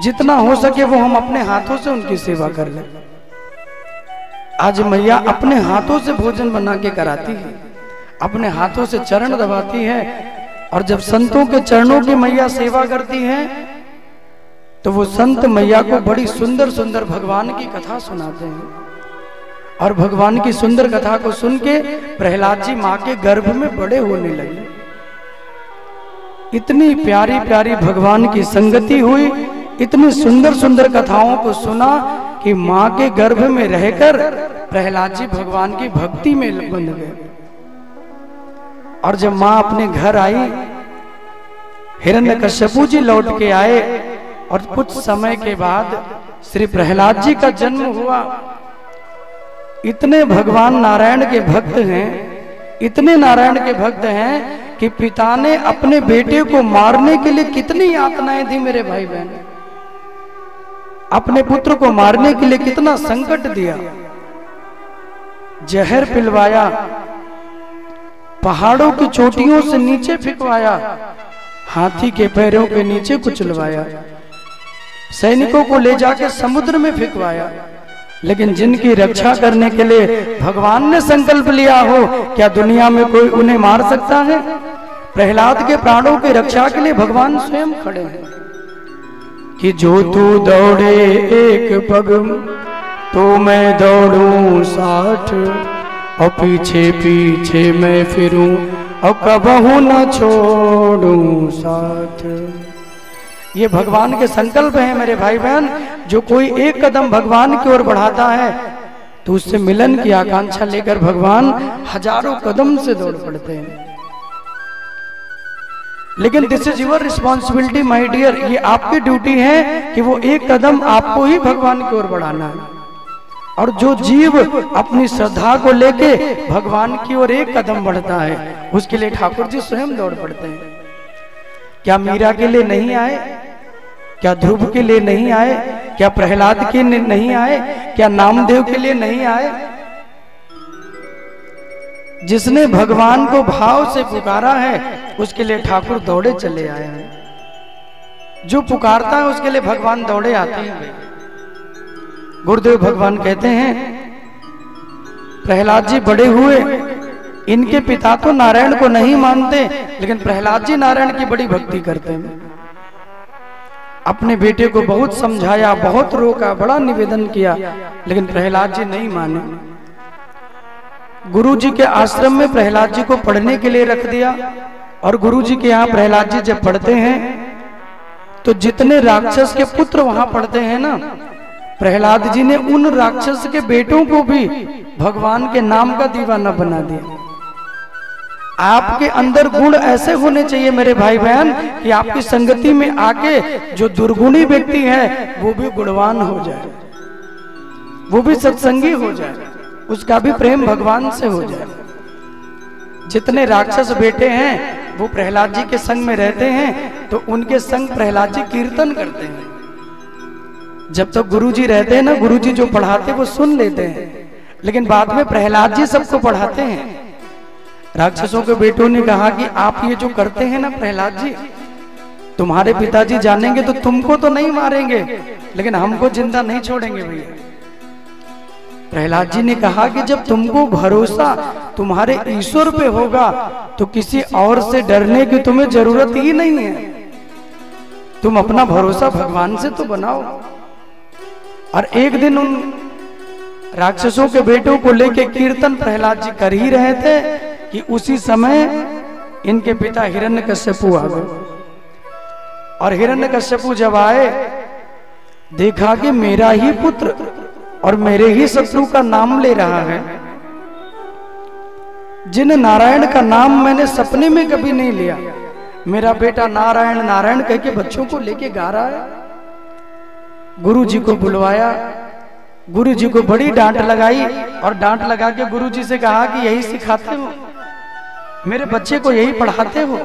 जितना हो सके वो हम अपने हाथों से उनकी सेवा कर लें। आज मैया अपने हाथों से भोजन बना के कराती है, अपने हाथों से चरण दबाती है, और जब संतों के चरणों की मैया सेवा करती है तो वो संत मैया को बड़ी सुंदर सुंदर भगवान की कथा सुनाते हैं। और भगवान की सुंदर कथा को सुन के प्रहलाद जी मां के गर्भ में बड़े होने लगे। इतनी प्यारी प्यारी भगवान की संगति हुई, इतनी सुंदर सुंदर कथाओं को सुना कि मां के गर्भ में रहकर प्रहलाद जी भगवान की भक्ति में बंध गए। और जब मां अपने घर आई, हिरण्यकश्यपु जी लौट के आए, और कुछ समय के बाद श्री प्रहलाद जी का जन्म हुआ। इतने भगवान नारायण के भक्त हैं, इतने नारायण के भक्त हैं कि पिता ने अपने बेटे को मारने के लिए कितनी यातनाएं दी मेरे भाई बहन, अपने पुत्र को मारने के लिए कितना संकट दिया। जहर पिलवाया, पहाड़ों की चोटियों से नीचे फेंकवाया, हाथी के पैरों के नीचे कुचलवाया, सैनिकों को ले जाके समुद्र में फेंकवाया। लेकिन जिनकी रक्षा करने के लिए भगवान ने संकल्प लिया हो, क्या दुनिया में कोई उन्हें मार सकता है? प्रहलाद के प्राणों की रक्षा के लिए भगवान स्वयं खड़े हैं कि जो तू दौड़े एक पग तो मैं दौड़ूं 60, और पीछे पीछे मैं फिरूं और कबहू न छोड़ूं साथ। ये भगवान के संकल्प हैं मेरे भाई बहन। जो कोई एक कदम भगवान की ओर बढ़ाता है तो उससे मिलन की आकांक्षा लेकर भगवान हजारों कदम से दौड़ पड़ते हैं। लेकिन this is your responsibility my dear, ये आपकी ड्यूटी है कि वो एक कदम आपको ही भगवान की ओर बढ़ाना है। और जो जीव अपनी श्रद्धा को लेके भगवान की ओर एक कदम बढ़ता है, उसके लिए ठाकुर जी स्वयं दौड़ पड़ते हैं। क्या मीरा के लिए नहीं आए? क्या ध्रुव के लिए नहीं आए? क्या प्रहलाद के लिए नहीं आए? क्या नामदेव के लिए नहीं आए? जिसने भगवान को भाव से पुकारा है उसके लिए ठाकुर दौड़े चले आए हैं। जो पुकारता है उसके लिए भगवान दौड़े आते हैं। गुरुदेव भगवान कहते हैं प्रहलाद जी बड़े हुए, इनके पिता तो नारायण को नहीं मानते, लेकिन प्रहलाद जी नारायण की बड़ी भक्ति करते हैं। अपने बेटे को बहुत समझाया, बहुत रोका, बड़ा निवेदन किया, लेकिन प्रहलाद जी नहीं माने। गुरु जी के आश्रम में प्रहलाद जी को पढ़ने के लिए रख दिया, और गुरु जी के यहाँ प्रहलाद जी जब पढ़ते हैं तो जितने राक्षस के पुत्र वहां पढ़ते हैं ना, प्रहलाद जी ने उन राक्षस के बेटों को भी भगवान के नाम का दीवाना बना दिया। आपके अंदर गुण ऐसे होने चाहिए मेरे भाई बहन कि आपकी संगति में आके जो दुर्गुणी व्यक्ति है वो भी गुणवान हो जाए, वो भी सत्संगी हो जाए, उसका भी प्रेम भगवान से हो जाए। जितने राक्षस बेटे हैं वो प्रहलाद जी के संग में रहते हैं, तो उनके संग प्रहलाद जी कीर्तन करते हैं। जब तक गुरु जी रहते हैं ना, गुरु जी जो पढ़ाते वो सुन लेते हैं, लेकिन बाद में प्रहलाद जी सबको पढ़ाते हैं। राक्षसों के बेटों ने कहा कि आप ये जो करते हैं ना प्रहलाद जी, तुम्हारे पिताजी जानेंगे तो तुमको तो नहीं मारेंगे, लेकिन हमको जिंदा नहीं छोड़ेंगे भैया। प्रहलाद जी ने कहा कि जब तुमको भरोसा तुम्हारे ईश्वर पे होगा तो किसी और से डरने की तुम्हें जरूरत ही नहीं है। तुम अपना भरोसा भगवान से तो बनाओ। और एक दिन उन राक्षसों के बेटों को लेके कीर्तन प्रहलाद जी कर ही रहे थे कि उसी समय इनके पिता हिरण्यकश्यपु आ गए। और हिरण्यकश्यपु जब आए, देखा कि मेरा ही पुत्र और मेरे ही शत्रु का नाम ले रहा है। जिन नारायण का नाम मैंने सपने में कभी नहीं लिया, मेरा बेटा नारायण नारायण कह के बच्चों को लेके गा रहा है। गुरु जी को बुलवाया, गुरु जी को बड़ी डांट लगाई, और डांट लगा के गुरु जी से कहा कि यही सिखाते हो, मेरे बच्चे को यही पढ़ाते हो।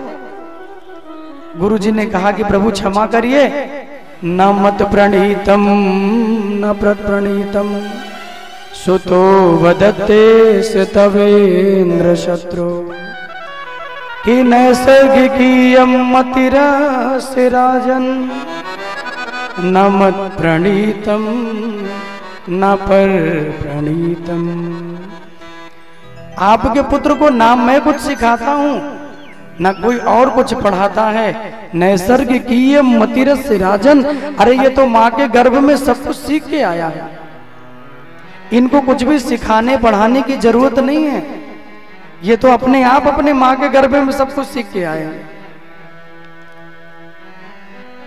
गुरु जी ने कहा कि प्रभु क्षमा करिए, न मत प्रणीतम न प्रणीतम सुतो वदते तवेन्द्र शत्रु कि नैसर्गिकीयम मतिरस्य राजन न मत प्रणीतम न पर प्रणीतम। आपके पुत्र को ना मैं कुछ सिखाता हूं न कोई और कुछ पढ़ाता है। नैसर्ग की ये मतिरस राजन, अरे ये तो माँ के गर्भ में सब कुछ सीख के आया है। इनको कुछ भी सिखाने पढ़ाने की जरूरत नहीं है, ये तो अपने आप अपने माँ के गर्भ में सब कुछ सीख के आए हैं।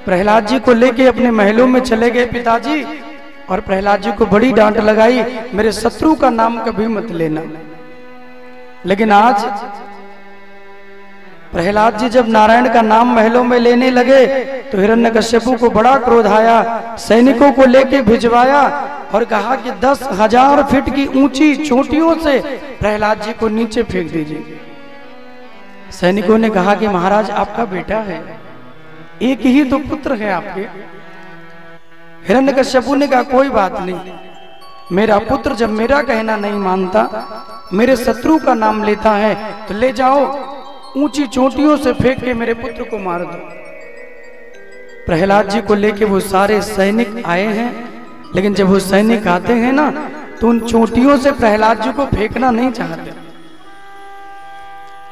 प्रहलाद जी को लेके अपने महलों में चले गए पिताजी, और प्रहलाद जी को बड़ी डांट लगाई, मेरे शत्रु का नाम कभी मत लेना। लेकिन आज प्रहलाद जी जब नारायण का नाम महलों में लेने लगे तो हिरण्यकश्यपु को बड़ा क्रोध आया। सैनिकों को लेके भिजवाया और कहा कि 10,000 फीट की ऊंची चोटियों से प्रहलाद जी को नीचे फेंक दीजिए। सैनिकों ने कहा कि महाराज आपका बेटा है, एक ही तो पुत्र है आपके। हिरण्यकश्यपु ने कहा कोई बात नहीं, मेरा पुत्र जब मेरा कहना नहीं मानता, मेरे शत्रु का नाम लेता है, तो ले जाओ ऊंची चोटियों से फेंक के मेरे पुत्र को मार दो। प्रहलाद जी को लेके वो सारे सैनिक आए हैं, लेकिन जब वो सैनिक आते हैं ना तो उन चोटियों से प्रहलाद जी को फेंकना नहीं चाहते।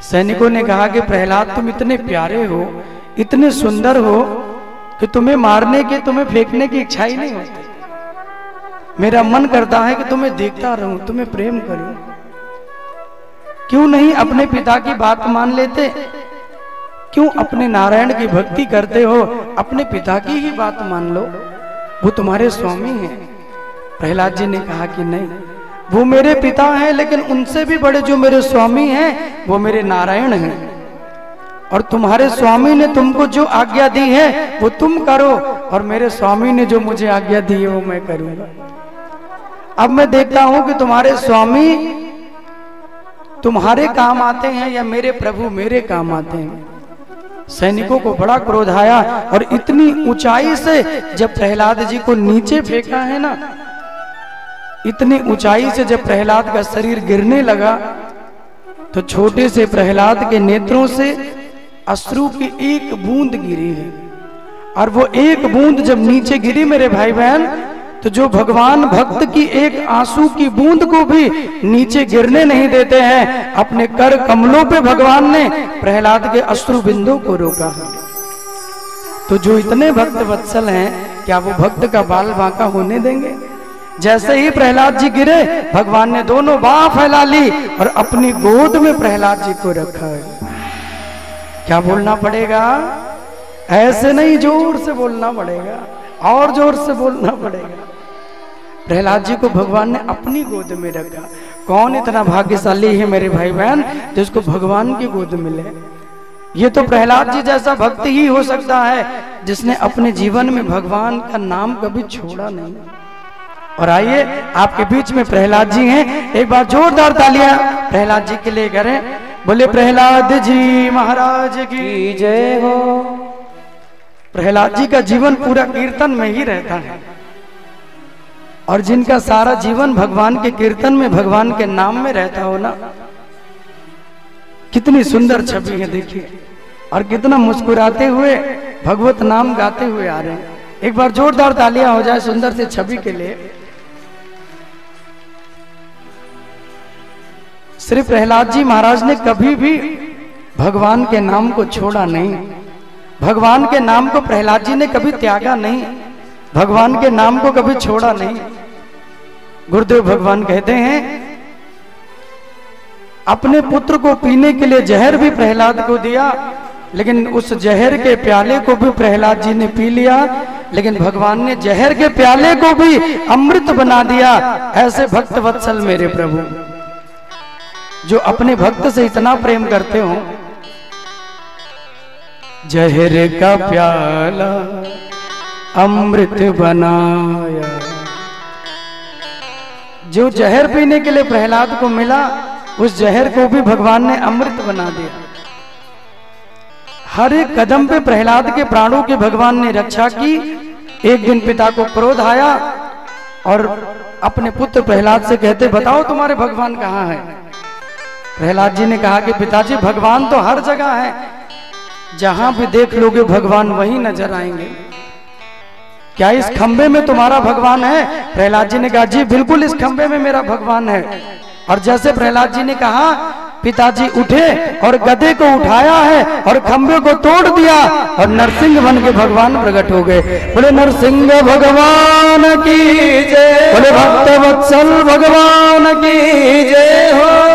सैनिकों ने कहा कि प्रहलाद तुम इतने प्यारे हो, इतने सुंदर हो कि तुम्हें मारने के, तुम्हें फेंकने की इच्छा ही नहीं होती। मेरा मन करता है कि तुम्हें देखता रहूं, तुम्हें प्रेम करूं। क्यों नहीं अपने पिता की बात मान लेते? क्यों अपने नारायण की भक्ति करते हो? अपने पिता की ही बात मान लो, वो तुम्हारे स्वामी हैं। प्रहलाद जी ने कहा कि नहीं, वो मेरे पिता हैं, लेकिन उनसे भी बड़े जो मेरे स्वामी हैं वो मेरे नारायण हैं। और तुम्हारे स्वामी ने तुमको जो आज्ञा दी है वो तुम करो, और मेरे स्वामी ने जो मुझे आज्ञा दी है वो मैं करूंगा। अब मैं देखता हूं कि तुम्हारे स्वामी तुम्हारे काम आते हैं या मेरे प्रभु मेरे काम आते हैं। सैनिकों को बड़ा क्रोध आया, और इतनी ऊंचाई से जब प्रहलाद जी को नीचे फेंका है ना, इतनी ऊंचाई से जब प्रहलाद का शरीर गिरने लगा तो छोटे से प्रहलाद के नेत्रों से अश्रु की एक बूंद गिरी है। और वो एक बूंद जब नीचे गिरी मेरे भाई बहन, तो जो भगवान भक्त की एक आंसू की बूंद को भी नीचे गिरने नहीं देते हैं, अपने कर कमलों पे भगवान ने प्रहलाद के अश्रु बिंदु को रोका है। तो जो इतने भक्त वत्सल हैं, क्या वो भक्त का बाल बांका होने देंगे? जैसे ही प्रहलाद जी गिरे, भगवान ने दोनों बाह फैला ली और अपनी गोद में प्रहलाद जी को रखा है। क्या बोलना पड़ेगा? ऐसे नहीं, जोर से बोलना पड़ेगा, और जोर से बोलना पड़ेगा। प्रहलाद जी को भगवान ने अपनी गोद में रखा। कौन इतना भाग्यशाली है मेरे भाई बहन जिसको भगवान की गोद मिले? ये तो प्रहलाद जी जैसा भक्त ही हो सकता है जिसने अपने जीवन में भगवान का नाम कभी छोड़ा नहीं। और आइए आपके बीच में प्रहलाद जी हैं, एक बार जोरदार तालियां प्रहलाद जी के लिए करें। बोले प्रहलाद जी महाराज की जय हो। प्रहलाद जी का जीवन पूरा कीर्तन में ही रहता है, और जिनका सारा जीवन भगवान के कीर्तन में, भगवान के नाम में रहता हो ना, कितनी सुंदर छवि है देखिए, और कितना मुस्कुराते हुए भगवत नाम गाते हुए आ रहे हैं। एक बार जोरदार तालियां हो जाए सुंदर से छवि के लिए। श्री प्रहलाद जी महाराज ने कभी भी भगवान के नाम को छोड़ा नहीं, भगवान के नाम को प्रहलाद जी ने कभी त्यागा नहीं, भगवान के नाम को कभी छोड़ा नहीं। गुरुदेव भगवान कहते हैं, अपने पुत्र को पीने के लिए जहर भी प्रहलाद को दिया, लेकिन उस जहर के प्याले को भी प्रहलाद जी ने पी लिया, लेकिन भगवान ने जहर के प्याले को भी अमृत बना दिया। ऐसे भक्त वत्सल मेरे प्रभु, जो अपने भक्त से इतना प्रेम करते हो। जहर का प्याला अमृत बनाया, जो जहर पीने के लिए प्रहलाद को मिला, उस जहर को भी भगवान ने अमृत बना दिया। हर एक कदम पे प्रहलाद के प्राणों की भगवान ने रक्षा की। एक दिन पिता को क्रोध आया और अपने पुत्र प्रहलाद से कहते, बताओ तुम्हारे भगवान कहाँ है? प्रहलाद जी ने कहा कि पिताजी भगवान तो हर जगह है, जहां भी देख लोगे भगवान वहीं नजर आएंगे। क्या इस खंबे में तुम्हारा भगवान है? प्रहलाद जी ने कहा जी बिल्कुल इस खंबे में मेरा भगवान है। और जैसे प्रहलाद जी ने कहा, पिताजी उठे और गधे को उठाया है और खंबे को तोड़ दिया और नरसिंह बन के भगवान प्रकट हो गए। बोले नरसिंह भगवान की जय, बोले भक्त वत्सल भगवान की जय हो।